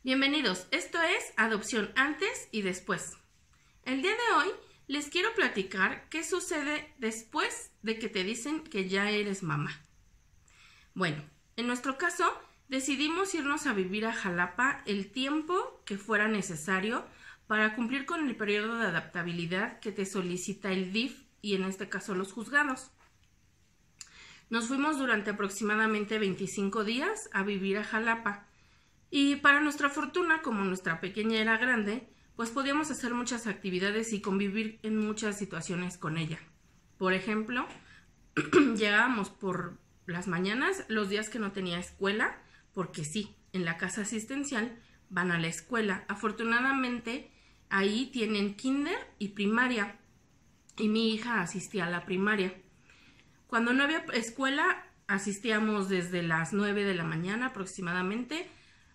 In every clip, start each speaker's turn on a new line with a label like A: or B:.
A: Bienvenidos, esto es Adopción antes y después. El día de hoy les quiero platicar qué sucede después de que te dicen que ya eres mamá. Bueno, en nuestro caso decidimos irnos a vivir a Jalapa el tiempo que fuera necesario para cumplir con el periodo de adaptabilidad que te solicita el DIF y en este caso los juzgados. Nos fuimos durante aproximadamente 25 días a vivir a Jalapa. Y para nuestra fortuna, como nuestra pequeña era grande, pues podíamos hacer muchas actividades y convivir en muchas situaciones con ella. Por ejemplo, llegábamos por las mañanas, los días que no tenía escuela, porque sí, en la casa asistencial van a la escuela. Afortunadamente, ahí tienen kinder y primaria, y mi hija asistía a la primaria. Cuando no había escuela, asistíamos desde las 9 de la mañana aproximadamente.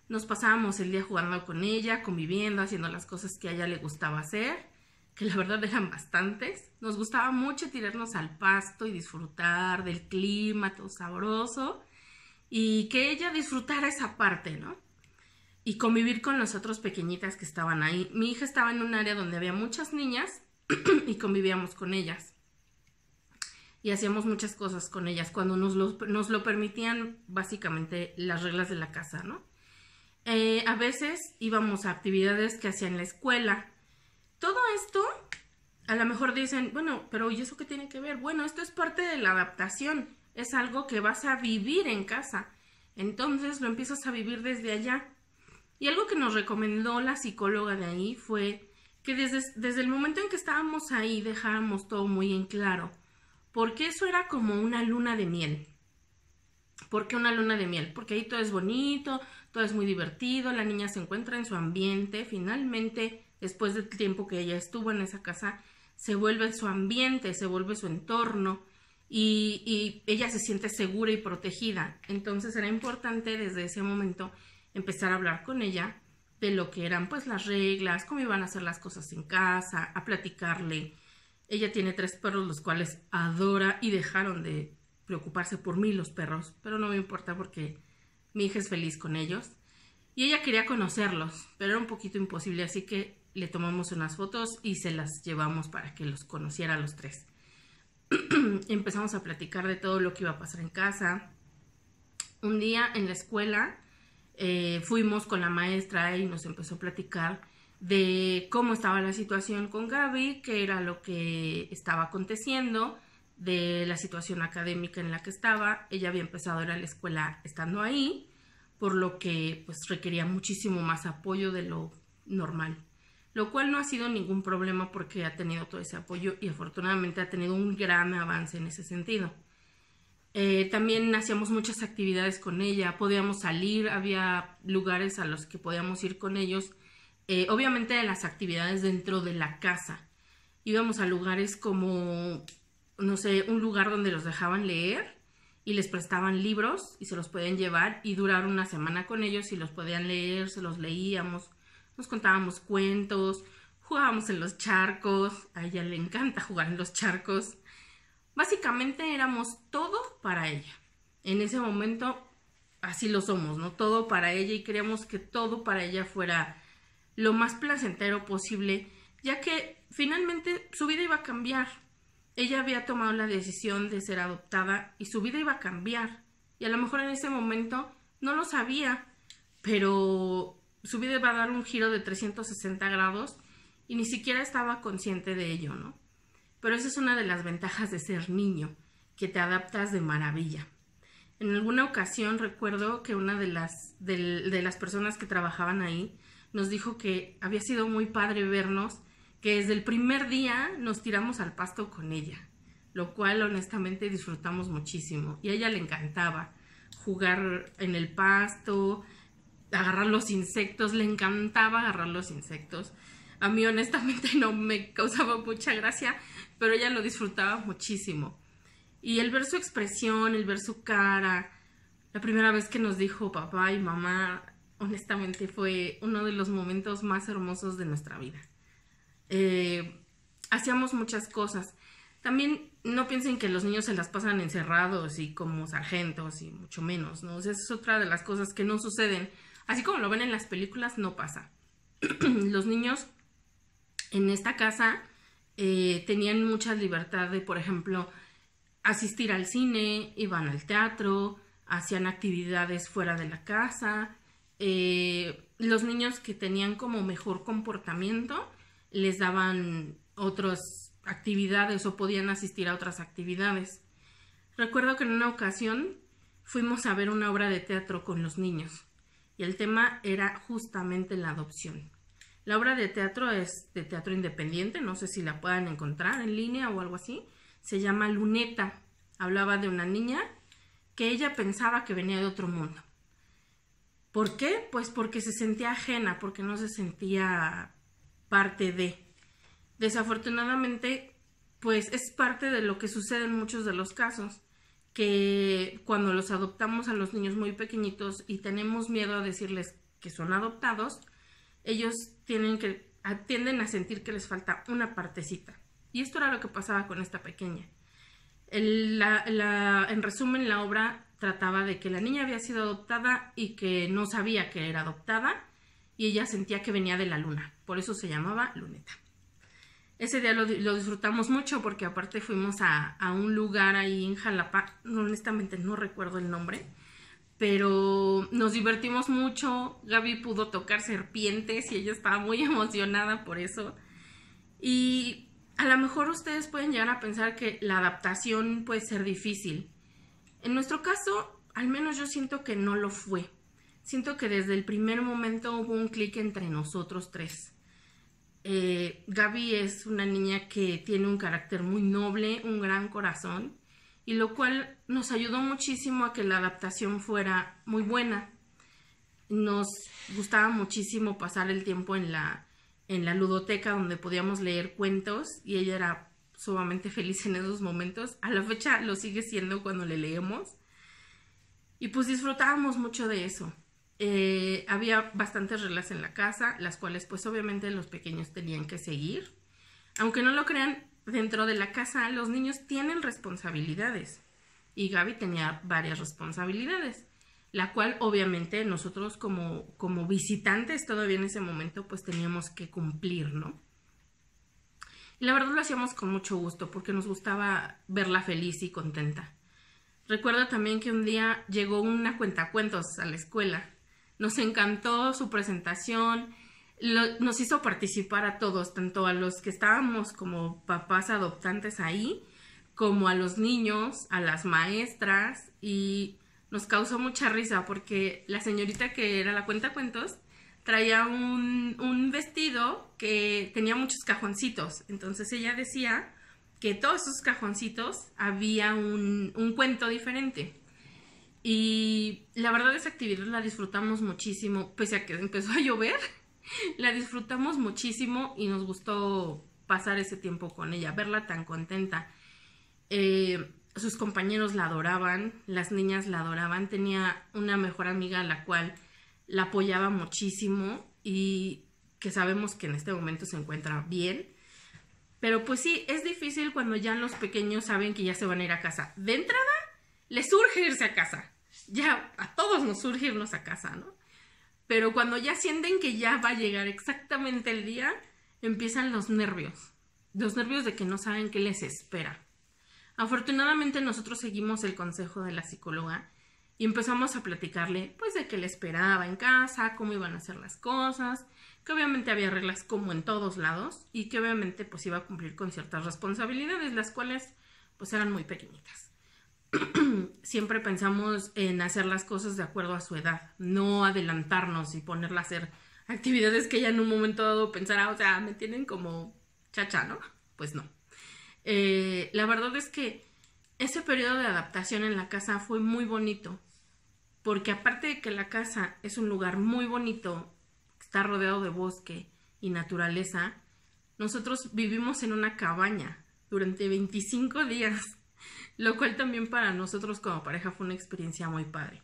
A: Nos pasábamos el día jugando con ella, conviviendo, haciendo las cosas que a ella le gustaba hacer, que la verdad eran bastantes. Nos gustaba mucho tirarnos al pasto y disfrutar del clima, todo sabroso, y que ella disfrutara esa parte, ¿no? Y convivir con las otras pequeñitas que estaban ahí. Mi hija estaba en un área donde había muchas niñas y convivíamos con ellas. Y hacíamos muchas cosas con ellas cuando nos lo permitían básicamente las reglas de la casa, ¿no? A veces íbamos a actividades que hacían en la escuela. Todo esto, a lo mejor dicen, bueno, pero ¿y eso qué tiene que ver? Bueno, esto es parte de la adaptación, es algo que vas a vivir en casa, entonces lo empiezas a vivir desde allá. Y algo que nos recomendó la psicóloga de ahí fue que desde el momento en que estábamos ahí dejáramos todo muy en claro, porque eso era como una luna de miel. ¿Por qué una luna de miel? Porque ahí todo es bonito, todo es muy divertido, la niña se encuentra en su ambiente, finalmente, después del tiempo que ella estuvo en esa casa, se vuelve su ambiente, se vuelve su entorno y ella se siente segura y protegida. Entonces era importante desde ese momento empezar a hablar con ella de lo que eran pues las reglas, cómo iban a hacer las cosas en casa, a platicarle. Ella tiene 3 perros, los cuales adora y dejaron de preocuparse por mí los perros, pero no me importa porque mi hija es feliz con ellos. Y ella quería conocerlos, pero era un poquito imposible, así que le tomamos unas fotos y se las llevamos para que los conociera a los 3. Empezamos a platicar de todo lo que iba a pasar en casa. Un día en la escuela fuimos con la maestra y nos empezó a platicar de cómo estaba la situación con Gaby, qué era lo que estaba aconteciendo, de la situación académica en la que estaba. Ella había empezado a ir a la escuela estando ahí, por lo que pues requería muchísimo más apoyo de lo normal, lo cual no ha sido ningún problema porque ha tenido todo ese apoyo y afortunadamente ha tenido un gran avance en ese sentido. También hacíamos muchas actividades con ella, podíamos salir, había lugares a los que podíamos ir con ellos, obviamente las actividades dentro de la casa. Íbamos a lugares como, no sé, un lugar donde los dejaban leer y les prestaban libros y se los podían llevar y durar una semana con ellos y los podían leer, se los leíamos, nos contábamos cuentos, jugábamos en los charcos, a ella le encanta jugar en los charcos. Básicamente éramos todo para ella. En ese momento así lo somos, ¿no? Todo para ella y queríamos que todo para ella fuera lo más placentero posible, ya que finalmente su vida iba a cambiar. Ella había tomado la decisión de ser adoptada y su vida iba a cambiar. Y a lo mejor en ese momento no lo sabía, pero su vida iba a dar un giro de 360 grados y ni siquiera estaba consciente de ello, ¿no? Pero esa es una de las ventajas de ser niño, que te adaptas de maravilla. En alguna ocasión recuerdo que una de las personas que trabajaban ahí nos dijo que había sido muy padre vernos, que desde el primer día nos tiramos al pasto con ella, lo cual honestamente disfrutamos muchísimo. Y a ella le encantaba jugar en el pasto, agarrar los insectos, le encantaba agarrar los insectos. A mí honestamente no me causaba mucha gracia, pero ella lo disfrutaba muchísimo. Y el ver su expresión, el ver su cara, la primera vez que nos dijo papá y mamá, honestamente fue uno de los momentos más hermosos de nuestra vida. Hacíamos muchas cosas. También no piensen que los niños se las pasan encerrados y como sargentos y mucho menos, ¿no? O sea, esa es otra de las cosas que no suceden. así como lo ven en las películas, no pasa. Los niños en esta casa tenían mucha libertad de, por ejemplo, asistir al cine, iban al teatro, hacían actividades fuera de la casa. Los niños que tenían como mejor comportamiento les daban otras actividades o podían asistir a otras actividades. Recuerdo que en una ocasión fuimos a ver una obra de teatro con los niños y el tema era justamente la adopción. La obra de teatro es de teatro independiente, no sé si la puedan encontrar en línea o algo así. Se llama Luneta. Hablaba de una niña que ella pensaba que venía de otro mundo. ¿Por qué? Pues porque se sentía ajena, porque no se sentía parte de. Desafortunadamente, pues es parte de lo que sucede en muchos de los casos, que cuando los adoptamos a los niños muy pequeñitos y tenemos miedo a decirles que son adoptados, ellos tienden a sentir que les falta una partecita. Y esto era lo que pasaba con esta pequeña. En resumen, la obra trataba de que la niña había sido adoptada y que no sabía que era adoptada y ella sentía que venía de la luna. Por eso se llamaba Luneta. Ese día lo disfrutamos mucho porque aparte fuimos a un lugar ahí en Jalapa, honestamente no recuerdo el nombre, pero nos divertimos mucho. Gaby pudo tocar serpientes y ella estaba muy emocionada por eso. Y a lo mejor ustedes pueden llegar a pensar que la adaptación puede ser difícil. En nuestro caso, al menos yo siento que no lo fue. Siento que desde el primer momento hubo un clic entre nosotros tres. Gaby es una niña que tiene un carácter muy noble, un gran corazón, y lo cual nos ayudó muchísimo a que la adaptación fuera muy buena. Nos gustaba muchísimo pasar el tiempo en la ludoteca donde podíamos leer cuentos y ella era sumamente feliz en esos momentos. A la fecha lo sigue siendo cuando le leemos. Y pues disfrutábamos mucho de eso. Había bastantes reglas en la casa, las cuales pues obviamente los pequeños tenían que seguir. Aunque no lo crean, dentro de la casa los niños tienen responsabilidades. Y Gaby tenía varias responsabilidades, la cual obviamente nosotros como visitantes todavía en ese momento pues teníamos que cumplir, ¿no? Y la verdad lo hacíamos con mucho gusto porque nos gustaba verla feliz y contenta. Recuerdo también que un día llegó una cuentacuentos a la escuela. Nos encantó su presentación, nos hizo participar a todos, tanto a los que estábamos como papás adoptantes ahí, como a los niños, a las maestras, y nos causó mucha risa porque la señorita que era la cuentacuentos traía un vestido que tenía muchos cajoncitos. Entonces ella decía que todos esos cajoncitos había un cuento diferente. Y la verdad esa actividad la disfrutamos muchísimo, pese a que empezó a llover, la disfrutamos muchísimo y nos gustó pasar ese tiempo con ella, verla tan contenta. Sus compañeros la adoraban, las niñas la adoraban, tenía una mejor amiga a la cual la apoyaba muchísimo y que sabemos que en este momento se encuentra bien. Pero pues sí, es difícil cuando ya los pequeños saben que ya se van a ir a casa. De entrada, les surge irse a casa. Ya a todos nos surge irnos a casa, ¿no? Pero cuando ya sienten que ya va a llegar exactamente el día, empiezan los nervios. Los nervios de que no saben qué les espera. Afortunadamente nosotros seguimos el consejo de la psicóloga y empezamos a platicarle pues de qué le esperaba en casa, cómo iban a hacer las cosas, que obviamente había reglas como en todos lados y que obviamente pues iba a cumplir con ciertas responsabilidades, las cuales pues eran muy pequeñitas. Siempre pensamos en hacer las cosas de acuerdo a su edad, no adelantarnos y ponerla a hacer actividades que ella en un momento dado pensará, o sea, me tienen como chacha, ¿no? Pues no. La verdad es que ese periodo de adaptación en la casa fue muy bonito, porque aparte de que la casa es un lugar muy bonito, está rodeado de bosque y naturaleza, nosotros vivimos en una cabaña durante 25 días, lo cual también para nosotros como pareja fue una experiencia muy padre.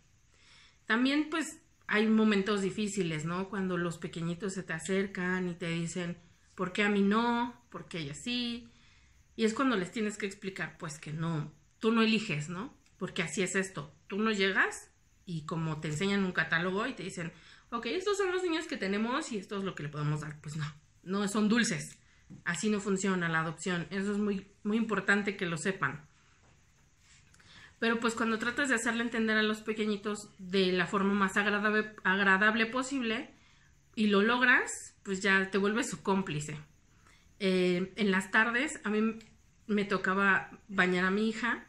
A: También pues hay momentos difíciles, ¿no? Cuando los pequeñitos se te acercan y te dicen, ¿por qué a mí no? ¿Por qué ella sí? Y es cuando les tienes que explicar, pues que no, tú no eliges, ¿no? Porque así es esto. Tú no llegas y como te enseñan un catálogo y te dicen, ok, estos son los niños que tenemos y esto es lo que le podemos dar. Pues no son dulces. Así no funciona la adopción. Eso es muy, muy importante que lo sepan. Pero pues cuando tratas de hacerle entender a los pequeñitos de la forma más agradable posible y lo logras, pues ya te vuelves su cómplice. En las tardes a mí me tocaba bañar a mi hija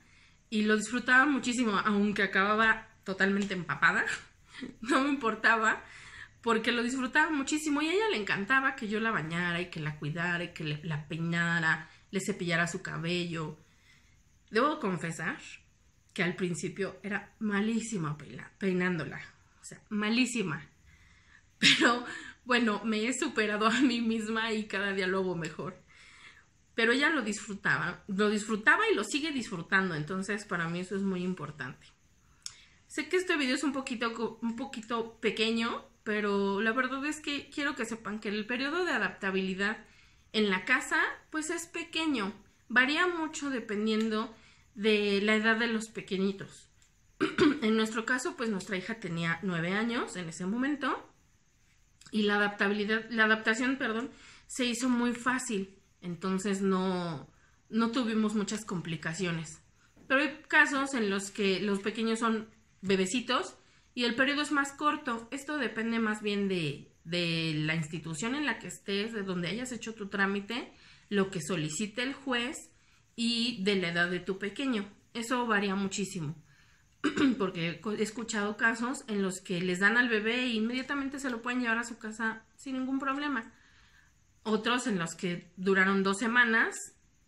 A: y lo disfrutaba muchísimo, aunque acababa totalmente empapada. No me importaba porque lo disfrutaba muchísimo y a ella le encantaba que yo la bañara y que la cuidara y que la peinara, le cepillara su cabello. Debo confesar que al principio era malísima peinándola, o sea, malísima. Pero bueno, me he superado a mí misma y cada día lo hago mejor. Pero ella lo disfrutaba y lo sigue disfrutando, entonces para mí eso es muy importante. Sé que este video es un poquito pequeño, pero la verdad es que quiero que sepan que el periodo de adaptabilidad en la casa pues es pequeño, varía mucho dependiendo de la edad de los pequeñitos. En nuestro caso pues nuestra hija tenía 9 años en ese momento y la adaptación, se hizo muy fácil, entonces no tuvimos muchas complicaciones. Pero hay casos en los que los pequeños son bebecitos y el periodo es más corto. Esto depende más bien de la institución en la que estés, de donde hayas hecho tu trámite, lo que solicite el juez y de la edad de tu pequeño. Eso varía muchísimo, porque he escuchado casos en los que les dan al bebé e inmediatamente se lo pueden llevar a su casa sin ningún problema. Otros en los que duraron 2 semanas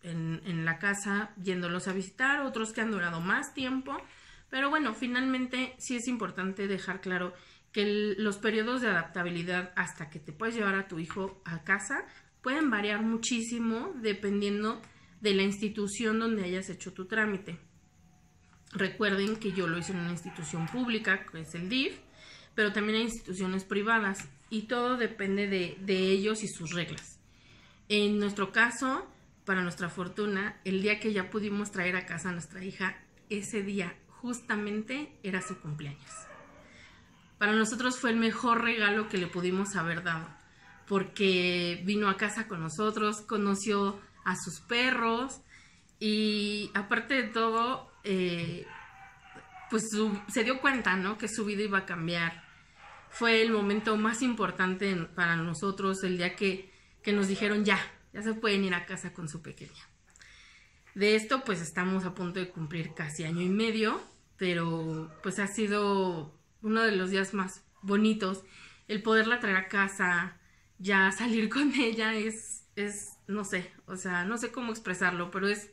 A: en la casa yéndolos a visitar, otros que han durado más tiempo. Pero bueno, finalmente sí es importante dejar claro que los periodos de adaptabilidad hasta que te puedes llevar a tu hijo a casa pueden variar muchísimo dependiendo de la institución donde hayas hecho tu trámite. Recuerden que yo lo hice en una institución pública, que es el DIF, pero también hay instituciones privadas y todo depende de ellos y sus reglas. En nuestro caso, para nuestra fortuna, el día que ya pudimos traer a casa a nuestra hija, ese día justamente era su cumpleaños. Para nosotros fue el mejor regalo que le pudimos haber dado, porque vino a casa con nosotros, conoció a sus perros y aparte de todo, pues se dio cuenta, ¿no?, que su vida iba a cambiar. Fue el momento más importante para nosotros, el día que nos dijeron ya se pueden ir a casa con su pequeña. De esto pues estamos a punto de cumplir casi 1 año y medio, pero pues ha sido uno de los días más bonitos. El poderla traer a casa, ya salir con ella es no sé, o sea, no sé cómo expresarlo, pero es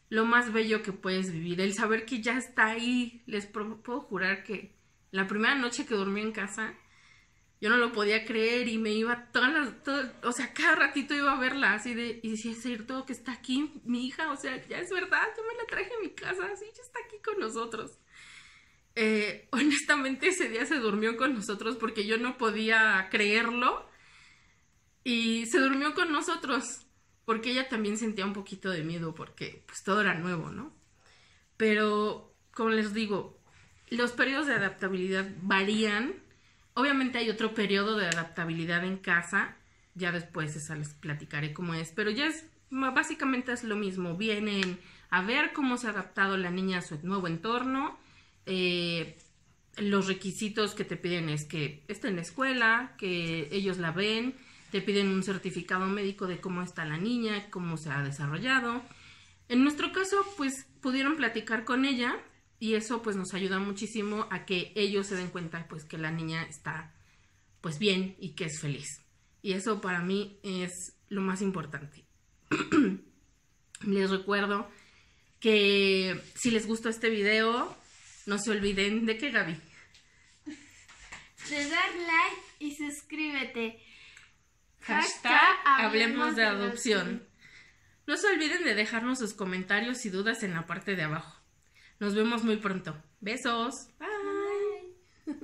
A: lo más bello que puedes vivir. El saber que ya está ahí. Les puedo jurar que la primera noche que dormí en casa, yo no lo podía creer y me iba o sea, cada ratito iba a verla así y decía, es cierto que está aquí mi hija, o sea, ya es verdad, yo me la traje a mi casa, así ya está aquí con nosotros. Honestamente ese día se durmió con nosotros porque yo no podía creerlo y se durmió con nosotros porque ella también sentía un poquito de miedo porque pues todo era nuevo, ¿no? Pero como les digo, los periodos de adaptabilidad varían. Obviamente hay otro periodo de adaptabilidad en casa, ya después esa les platicaré cómo es, pero ya básicamente es lo mismo. Vienen a ver cómo se ha adaptado la niña a su nuevo entorno. Los requisitos que te piden es que esté en la escuela, que ellos la ven, te piden un certificado médico de cómo está la niña, cómo se ha desarrollado. En nuestro caso, pues pudieron platicar con ella y eso pues nos ayuda muchísimo a que ellos se den cuenta pues que la niña está pues bien y que es feliz. Y eso para mí es lo más importante. Les recuerdo que si les gustó este video, no se olviden de que, Gaby,
B: de dar like y suscríbete.
A: #Hablemos de adopción. No se olviden de dejarnos sus comentarios y dudas en la parte de abajo. Nos vemos muy pronto. Besos. Bye.